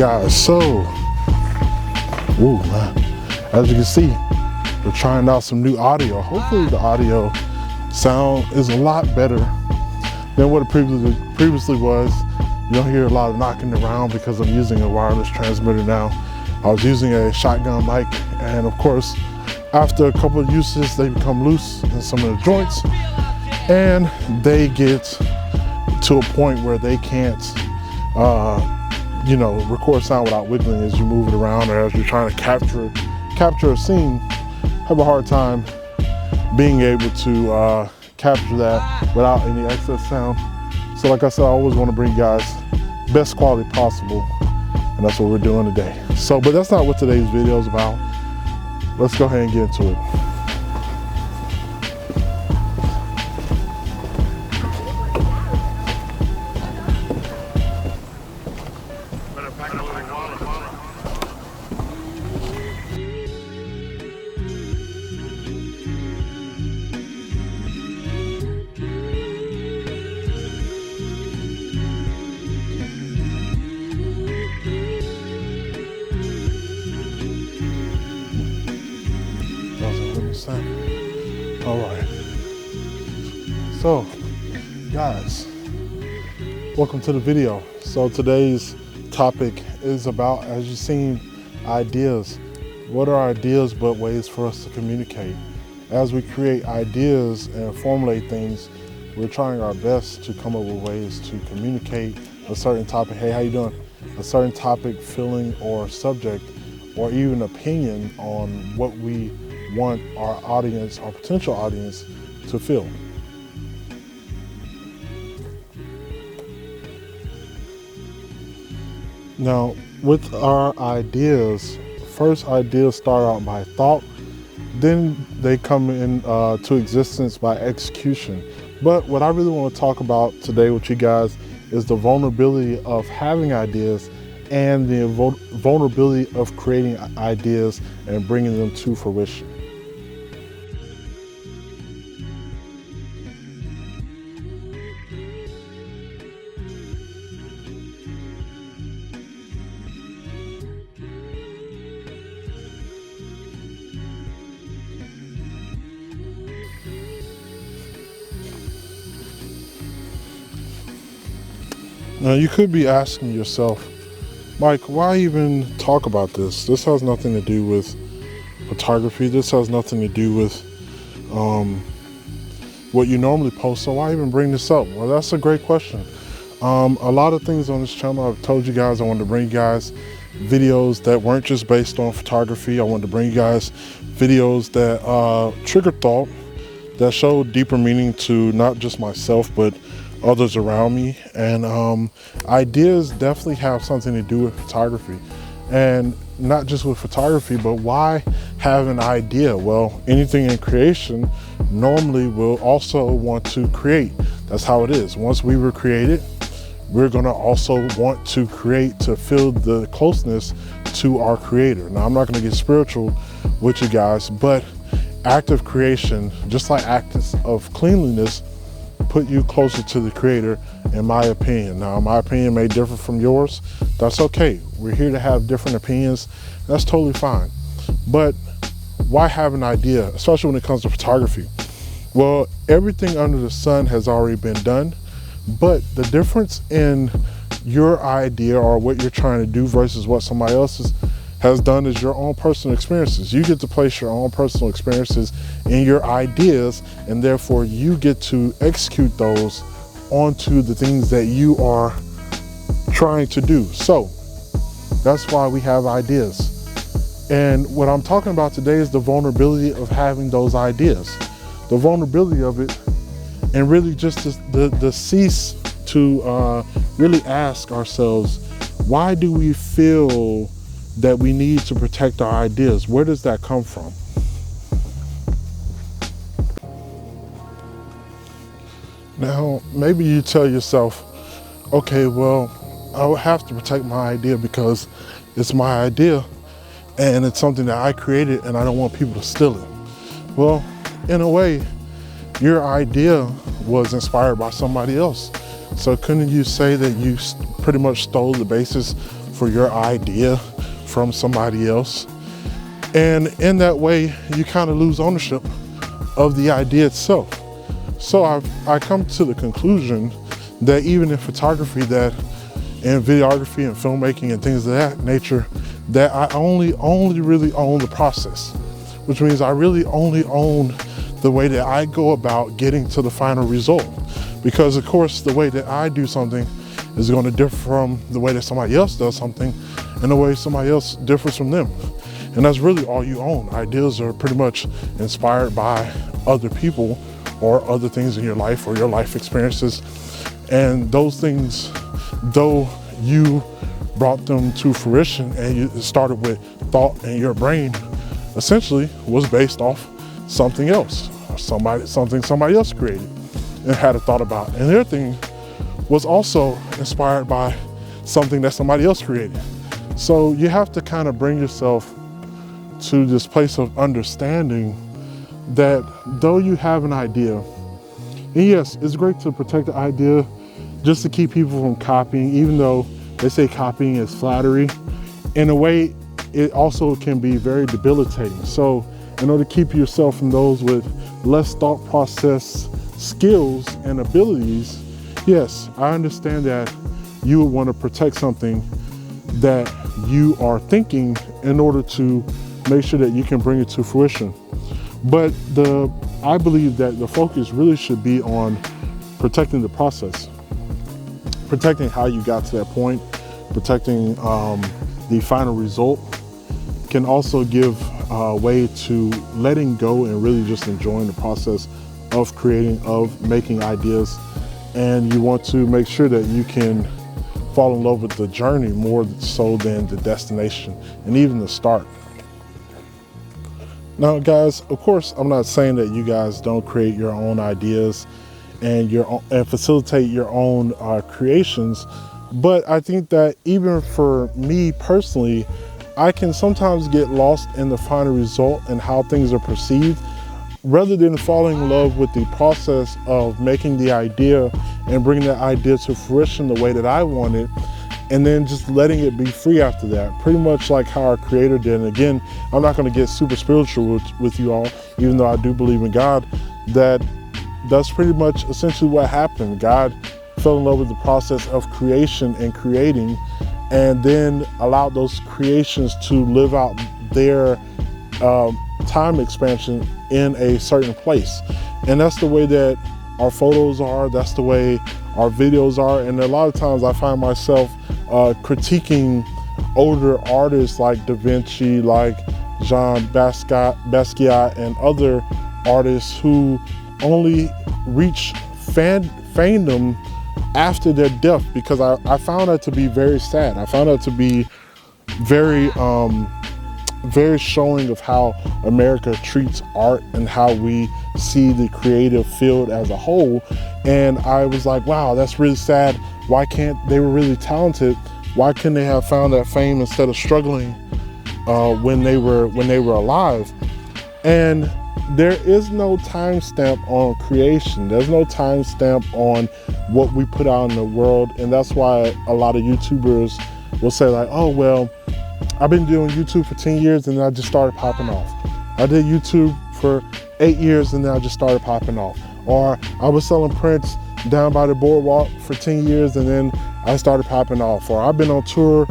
Guys, so as you can see, we're trying out some new audio. Hopefully the audio sound is a lot better than what it previously was. You don't hear a lot of knocking around because I'm using a wireless transmitter now. I was using a shotgun mic, and of course after a couple of uses they become loose in some of the joints and they get to a point where they can't record sound without wiggling as you move it around, or as you're trying to capture a scene. Have a hard time being able to capture that without any excess sound. So like I said, I always want to bring you guys best quality possible, and that's what we're doing today. So, but that's not what today's video is about. Let's go ahead and get into it. All right, so guys, welcome to the video. So today's topic is about, as you've seen, ideas. What are ideas but ways for us to communicate? As we create ideas and formulate things, we're trying our best to come up with ways to communicate a certain topic. Hey, how you doing? A certain topic, feeling, or subject, or even opinion on what we want our audience, our potential audience, to feel. Now, with our ideas, first ideas start out by thought, then they come into existence by execution. But what I really want to talk about today with you guys is the vulnerability of having ideas and the vulnerability of creating ideas and bringing them to fruition. Now you could be asking yourself, Mike, why even talk about this? This has nothing to do with photography. This has nothing to do with what you normally post, so why even bring this up? Well, that's a great question. A lot of things on this channel, I've told you guys I wanted to bring you guys videos that weren't just based on photography. I wanted to bring you guys videos that triggered thought, that showed deeper meaning to not just myself, but others around me. And ideas definitely have something to do with photography, and not just with photography, but why have an idea? Well, anything in creation normally will also want to create. That's how it is. Once we were created, we're going to also want to create, to feel the closeness to our creator. Now, I'm not going to get spiritual with you guys, but active creation, just like acts of cleanliness, put you closer to the creator, in my opinion. Now, my opinion may differ from yours. That's okay. We're here to have different opinions. That's totally fine. But why have an idea, especially when it comes to photography? Well, everything under the sun has already been done, but the difference in your idea or what you're trying to do versus what somebody else has done is your own personal experiences. You get to place your own personal experiences in your ideas, and therefore you get to execute those onto the things that you are trying to do. So that's why we have ideas. And what I'm talking about today is the vulnerability of having those ideas, the vulnerability of it, and really just the cease to really ask ourselves, why do we feel that we need to protect our ideas? Where does that come from? Now, maybe you tell yourself, okay, well, I would have to protect my idea because it's my idea and it's something that I created and I don't want people to steal it. Well, in a way, your idea was inspired by somebody else. So couldn't you say that you pretty much stole the basis for your idea from somebody else. And in that way, you kind of lose ownership of the idea itself. So I come to the conclusion that even in photography, that in videography and filmmaking and things of that nature, that I only really own the process, which means I really only own the way that I go about getting to the final result. Because of course, the way that I do something is going to differ from the way that somebody else does something, and the way somebody else differs from them. And that's really all you own. Ideas are pretty much inspired by other people or other things in your life or your life experiences. And those things, though you brought them to fruition and you started with thought in your brain, essentially was based off something else, or something somebody else created and had a thought about. And their thing was also inspired by something that somebody else created. So you have to kind of bring yourself to this place of understanding that though you have an idea, and yes, it's great to protect the idea just to keep people from copying, even though they say copying is flattery. In a way, it also can be very debilitating. So in order to keep yourself from those with less thought process skills and abilities, yes, I understand that you would want to protect something that you are thinking in order to make sure that you can bring it to fruition. But I believe that the focus really should be on protecting the process, protecting how you got to that point, protecting the final result. Can also give way to letting go and really just enjoying the process of creating, of making ideas. And you want to make sure that you can fall in love with the journey more so than the destination and even the start. Now guys, of course, I'm not saying that you guys don't create your own ideas and facilitate your own creations, but I think that even for me personally, I can sometimes get lost in the final result and how things are perceived, rather than falling in love with the process of making the idea and bringing that idea to fruition the way that I want it, and then just letting it be free after that. Pretty much like how our Creator did. And again, I'm not going to get super spiritual with you all, even though I do believe in God, that's pretty much essentially what happened. God fell in love with the process of creation and creating, and then allowed those creations to live out their time expansion in a certain place. And that's the way that our photos are, that's the way our videos are. And a lot of times I find myself critiquing older artists like Da Vinci, like Jean Basquiat, and other artists who only reach fandom after their death, because I found that to be very sad. I found that to be very showing of how America treats art and how we see the creative field as a whole. And I was like, wow, that's really sad. Why can't they were really talented? Why couldn't they have found that fame instead of struggling when they were alive? And there is no timestamp on creation. There's no timestamp on what we put out in the world. And that's why a lot of YouTubers will say like, oh, well, I've been doing YouTube for 10 years and then I just started popping off. I did YouTube for 8 years and then I just started popping off. Or I was selling prints down by the boardwalk for 10 years and then I started popping off. Or I've been on tour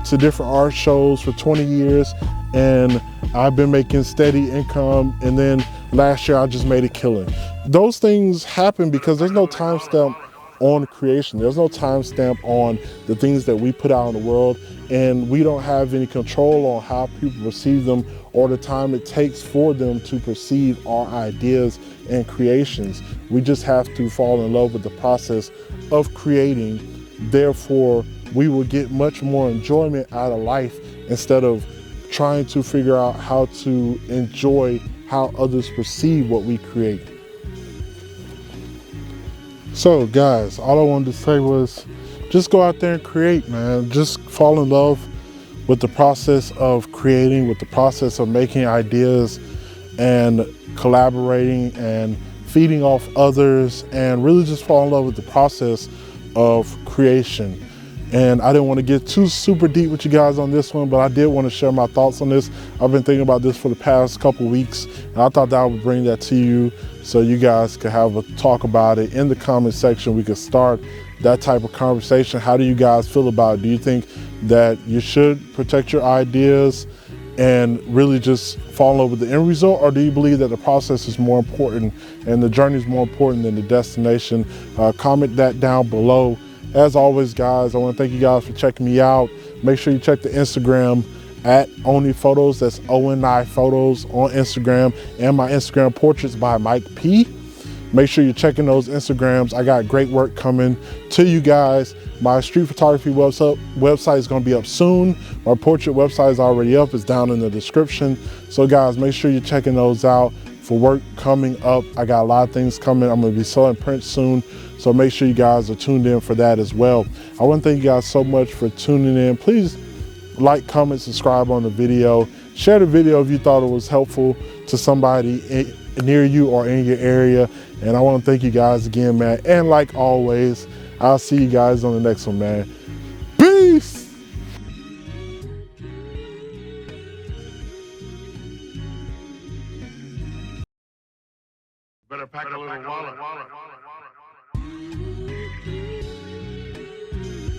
to different art shows for 20 years and I've been making steady income, and then last year I just made a killing. Those things happen because there's no timestamp on creation. There's no timestamp on the things that we put out in the world, and we don't have any control on how people perceive them or the time it takes for them to perceive our ideas and creations. We just have to fall in love with the process of creating. Therefore, we will get much more enjoyment out of life instead of trying to figure out how to enjoy how others perceive what we create. So guys, all I wanted to say was just go out there and create, man. Just fall in love with the process of creating, with the process of making ideas and collaborating and feeding off others, and really just fall in love with the process of creation. And I didn't want to get too super deep with you guys on this one, but I did want to share my thoughts on this. I've been thinking about this for the past couple weeks, and I thought that I would bring that to you so you guys could have a talk about it in the comment section. We could start that type of conversation. How do you guys feel about it? Do you think that you should protect your ideas and really just fall in love with the end result, or do you believe that the process is more important and the journey is more important than the destination? Comment that down below. As always, guys, I want to thank you guys for checking me out. Make sure you check the Instagram at Oni Photos. That's ONI Photos on Instagram, and my Instagram Portraits by Mike P. Make sure you're checking those Instagrams. I got great work coming to you guys. My street photography website is going to be up soon. My portrait website is already up. It's down in the description. So guys, make sure you're checking those out for work coming up. I got a lot of things coming. I'm going to be selling prints soon. So make sure you guys are tuned in for that as well. I want to thank you guys so much for tuning in. Please like, comment, subscribe on the video. Share the video if you thought it was helpful to somebody near you or in your area. And I want to thank you guys again, man. And like always, I'll see you guys on the next one, man. Peace. Better pack a little wallet.